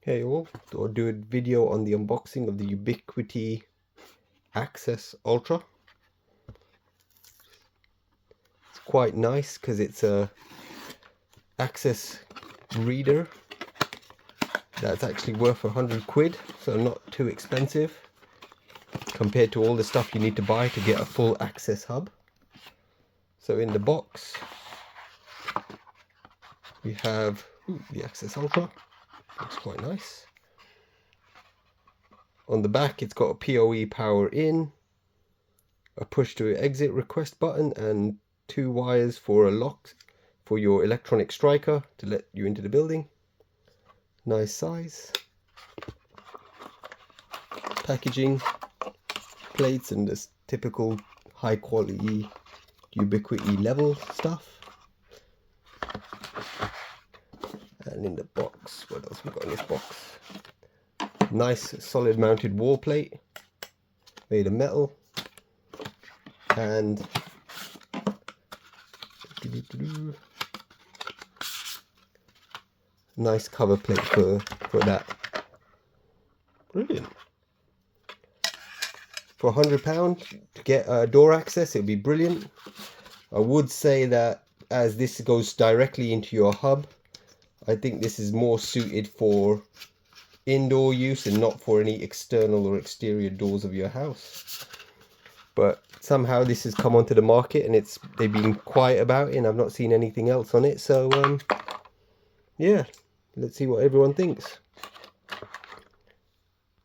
Hey all, I'll do a video on the unboxing of the Ubiquiti Access Ultra. It's quite nice because it's a access reader that's actually worth 100 quid, so not too expensive compared to all the stuff you need to buy to get a full access hub. So in the box we have the Access Ultra. Looks quite nice. On the back it's got a PoE power in, a push to exit request button, and 2 wires for a lock for your electronic striker to let you into the building. Nice size. Packaging, plates, and this typical high quality Ubiquiti level stuff. And in the box, what else we got in this box? Nice solid mounted wall plate made of metal, and nice cover plate for that. Brilliant. For £100 to get door access, it'd be brilliant. I would say that as this goes directly into your hub, I think this is more suited for indoor use and not for any external or exterior doors of your house. But somehow this has come onto the market and they've been quiet about it, and I've not seen anything else on it. So yeah, let's see what everyone thinks.